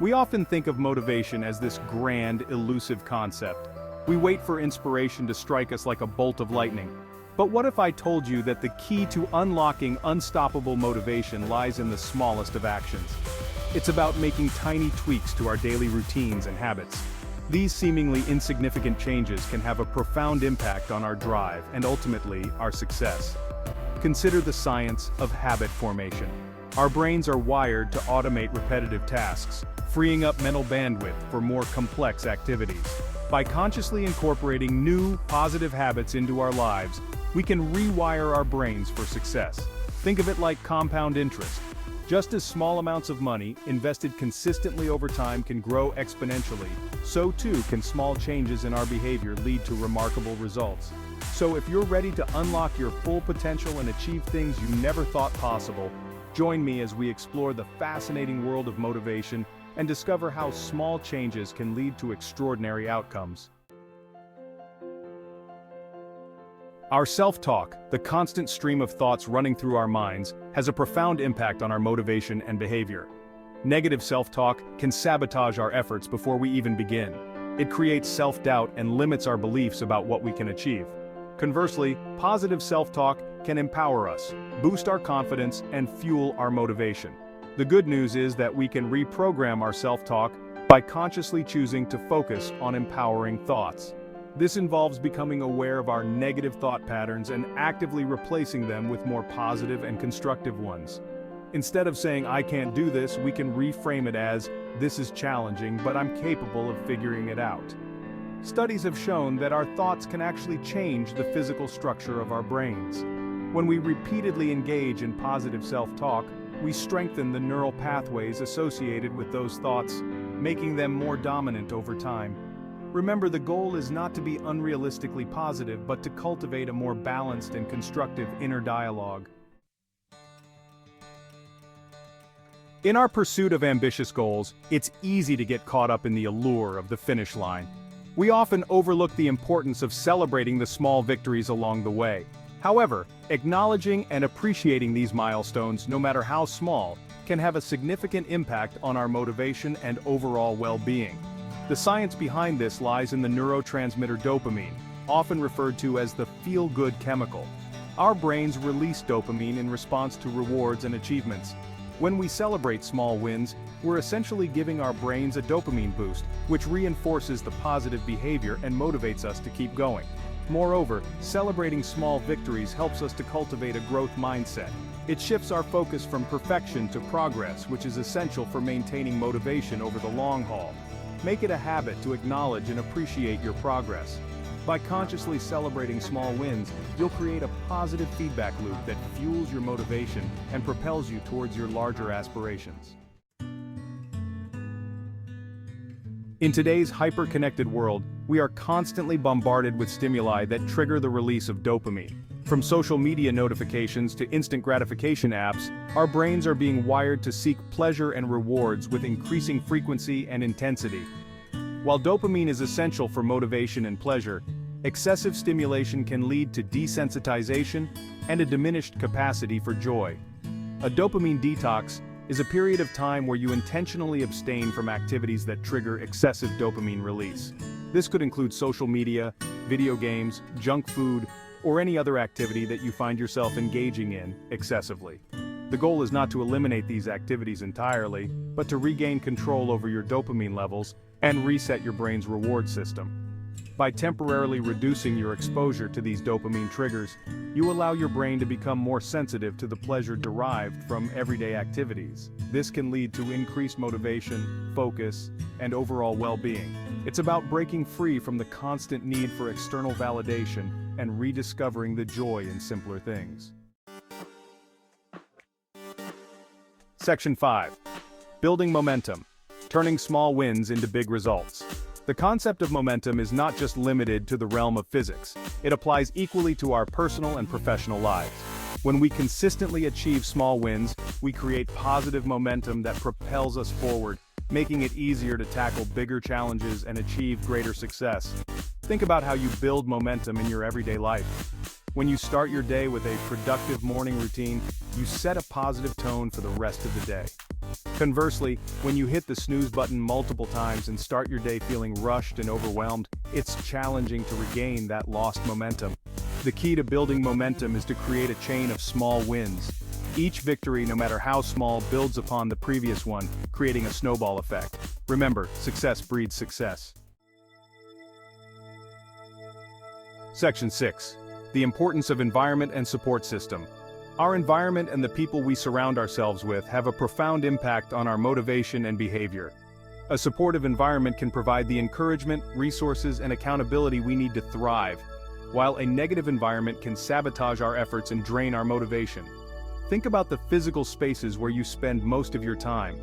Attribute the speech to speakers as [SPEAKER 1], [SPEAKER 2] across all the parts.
[SPEAKER 1] We often think of motivation as this grand, elusive concept. We wait for inspiration to strike us like a bolt of lightning. But what if I told you that the key to unlocking unstoppable motivation lies in the smallest of actions? It's about making tiny tweaks to our daily routines and habits. These seemingly insignificant changes can have a profound impact on our drive and ultimately our success. Consider the science of habit formation. Our brains are wired to automate repetitive tasks, freeing up mental bandwidth for more complex activities. By consciously incorporating new, positive habits into our lives, we can rewire our brains for success. Think of it like compound interest. Just as small amounts of money, invested consistently over time, can grow exponentially, so too can small changes in our behavior lead to remarkable results. So if you're ready to unlock your full potential and achieve things you never thought possible, join me as we explore the fascinating world of motivation and discover how small changes can lead to extraordinary outcomes. Our self-talk, the constant stream of thoughts running through our minds, has a profound impact on our motivation and behavior. Negative self-talk can sabotage our efforts before we even begin. It creates self-doubt and limits our beliefs about what we can achieve. Conversely, positive self-talk can empower us, boost our confidence, and fuel our motivation. The good news is that we can reprogram our self-talk by consciously choosing to focus on empowering thoughts. This involves becoming aware of our negative thought patterns and actively replacing them with more positive and constructive ones. Instead of saying, "I can't do this," we can reframe it as, "This is challenging, but I'm capable of figuring it out." Studies have shown that our thoughts can actually change the physical structure of our brains. When we repeatedly engage in positive self-talk, we strengthen the neural pathways associated with those thoughts, making them more dominant over time. Remember, the goal is not to be unrealistically positive, but to cultivate a more balanced and constructive inner dialogue. In our pursuit of ambitious goals, it's easy to get caught up in the allure of the finish line. We often overlook the importance of celebrating the small victories along the way. However, acknowledging and appreciating these milestones, no matter how small, can have a significant impact on our motivation and overall well-being. The science behind this lies in the neurotransmitter dopamine, often referred to as the feel-good chemical. Our brains release dopamine in response to rewards and achievements. When we celebrate small wins, we're essentially giving our brains a dopamine boost, which reinforces the positive behavior and motivates us to keep going. Moreover, celebrating small victories helps us to cultivate a growth mindset. It shifts our focus from perfection to progress, which is essential for maintaining motivation over the long haul. Make it a habit to acknowledge and appreciate your progress. By consciously celebrating small wins, you'll create a positive feedback loop that fuels your motivation and propels you towards your larger aspirations. In today's hyper-connected world, we are constantly bombarded with stimuli that trigger the release of dopamine. From social media notifications to instant gratification apps, our brains are being wired to seek pleasure and rewards with increasing frequency and intensity. While dopamine is essential for motivation and pleasure, excessive stimulation can lead to desensitization and a diminished capacity for joy. A dopamine detox is a period of time where you intentionally abstain from activities that trigger excessive dopamine release. This could include social media, video games, junk food, or any other activity that you find yourself engaging in excessively. The goal is not to eliminate these activities entirely, but to regain control over your dopamine levels and reset your brain's reward system. By temporarily reducing your exposure to these dopamine triggers, you allow your brain to become more sensitive to the pleasure derived from everyday activities. This can lead to increased motivation, focus, and overall well-being. It's about breaking free from the constant need for external validation and rediscovering the joy in simpler things. Section 5. Building momentum. Turning small wins into big results. The concept of momentum is not just limited to the realm of physics. It applies equally to our personal and professional lives. When we consistently achieve small wins, we create positive momentum that propels us forward, making it easier to tackle bigger challenges and achieve greater success. Think about how you build momentum in your everyday life. When you start your day with a productive morning routine, you set a positive tone for the rest of the day. Conversely, when you hit the snooze button multiple times and start your day feeling rushed and overwhelmed, it's challenging to regain that lost momentum. The key to building momentum is to create a chain of small wins. Each victory, no matter how small, builds upon the previous one, creating a snowball effect. Remember, success breeds success. Section 6. The importance of environment and support system. Our environment and the people we surround ourselves with have a profound impact on our motivation and behavior. A supportive environment can provide the encouragement, resources, and accountability we need to thrive, while a negative environment can sabotage our efforts and drain our motivation. Think about the physical spaces where you spend most of your time.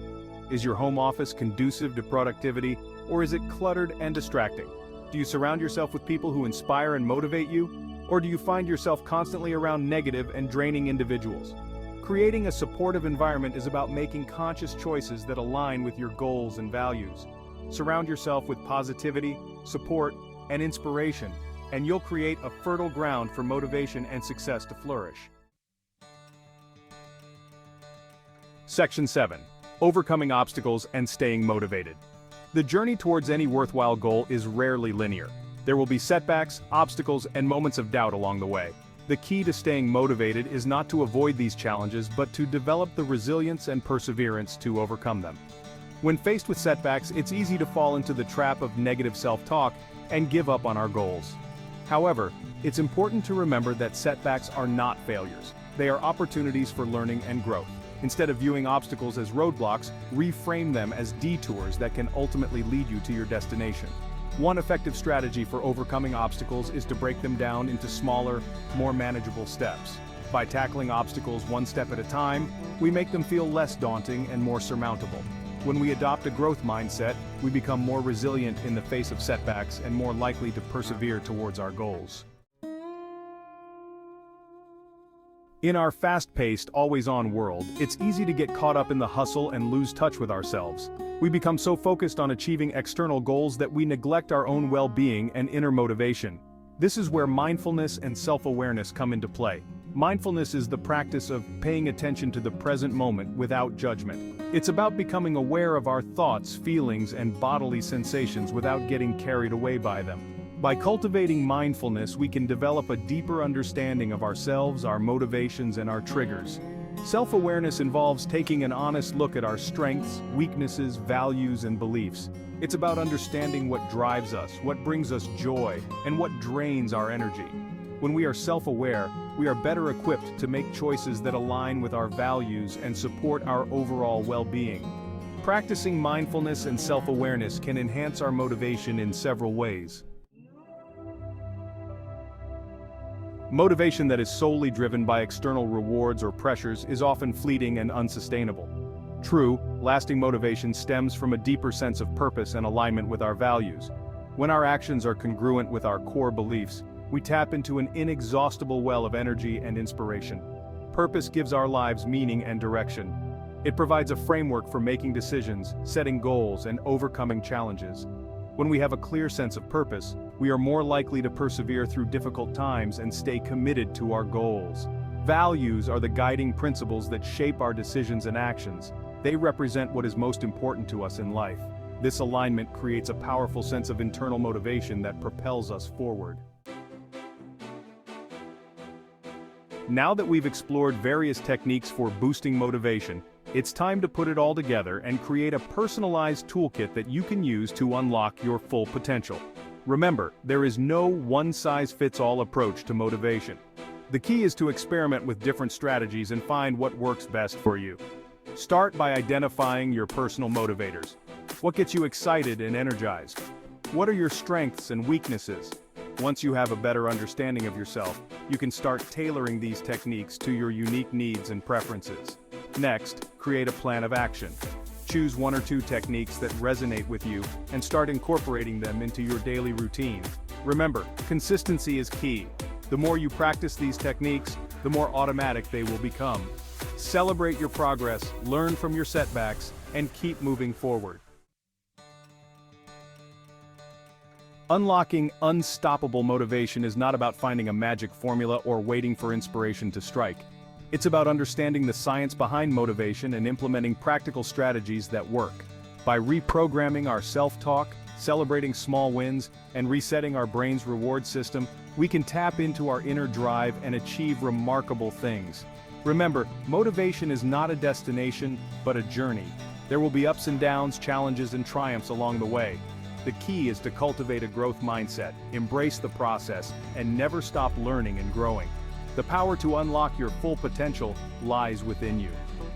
[SPEAKER 1] Is your home office conducive to productivity, or is it cluttered and distracting? Do you surround yourself with people who inspire and motivate you? Or do you find yourself constantly around negative and draining individuals? Creating a supportive environment is about making conscious choices that align with your goals and values. Surround yourself with positivity, support, and inspiration, and you'll create a fertile ground for motivation and success to flourish. Section 7. Overcoming obstacles and staying motivated. The journey towards any worthwhile goal is rarely linear. There will be setbacks, obstacles, and moments of doubt along the way. The key to staying motivated is not to avoid these challenges but to develop the resilience and perseverance to overcome them. When faced with setbacks, it's easy to fall into the trap of negative self-talk and give up on our goals. However, it's important to remember that setbacks are not failures. They are opportunities for learning and growth. Instead of viewing obstacles as roadblocks, reframe them as detours that can ultimately lead you to your destination. One effective strategy for overcoming obstacles is to break them down into smaller, more manageable steps. By tackling obstacles one step at a time, we make them feel less daunting and more surmountable. When we adopt a growth mindset, we become more resilient in the face of setbacks and more likely to persevere towards our goals. In our fast-paced, always-on world, it's easy to get caught up in the hustle and lose touch with ourselves. We become so focused on achieving external goals that we neglect our own well-being and inner motivation. This is where mindfulness and self-awareness come into play. Mindfulness is the practice of paying attention to the present moment without judgment. It's about becoming aware of our thoughts, feelings, and bodily sensations without getting carried away by them. By cultivating mindfulness, we can develop a deeper understanding of ourselves, our motivations, and our triggers. Self-awareness involves taking an honest look at our strengths, weaknesses, values, and beliefs. It's about understanding what drives us, what brings us joy, and what drains our energy. When we are self-aware, we are better equipped to make choices that align with our values and support our overall well-being. Practicing mindfulness and self-awareness can enhance our motivation in several ways. Motivation that is solely driven by external rewards or pressures is often fleeting and unsustainable. True, lasting motivation stems from a deeper sense of purpose and alignment with our values. When our actions are congruent with our core beliefs, we tap into an inexhaustible well of energy and inspiration. Purpose gives our lives meaning and direction. It provides a framework for making decisions, setting goals, and overcoming challenges. When we have a clear sense of purpose, we are more likely to persevere through difficult times and stay committed to our goals. Values are the guiding principles that shape our decisions and actions. They represent what is most important to us in life. This alignment creates a powerful sense of internal motivation that propels us forward. Now that we've explored various techniques for boosting motivation, it's time to put it all together and create a personalized toolkit that you can use to unlock your full potential. Remember, there is no one-size-fits-all approach to motivation. The key is to experiment with different strategies and find what works best for you. Start by identifying your personal motivators. What gets you excited and energized? What are your strengths and weaknesses? Once you have a better understanding of yourself, you can start tailoring these techniques to your unique needs and preferences. Next, create a plan of action. Choose one or two techniques that resonate with you and start incorporating them into your daily routine. Remember, consistency is key. The more you practice these techniques, the more automatic they will become. Celebrate your progress, learn from your setbacks, and keep moving forward. Unlocking unstoppable motivation is not about finding a magic formula or waiting for inspiration to strike. It's about understanding the science behind motivation and implementing practical strategies that work. By reprogramming our self-talk, celebrating small wins, and resetting our brain's reward system, we can tap into our inner drive and achieve remarkable things. Remember, motivation is not a destination, but a journey. There will be ups and downs, challenges and triumphs along the way. The key is to cultivate a growth mindset, embrace the process, and never stop learning and growing. The power to unlock your full potential lies within you.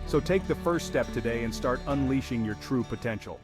[SPEAKER 1] So take the first step today and start unleashing your true potential.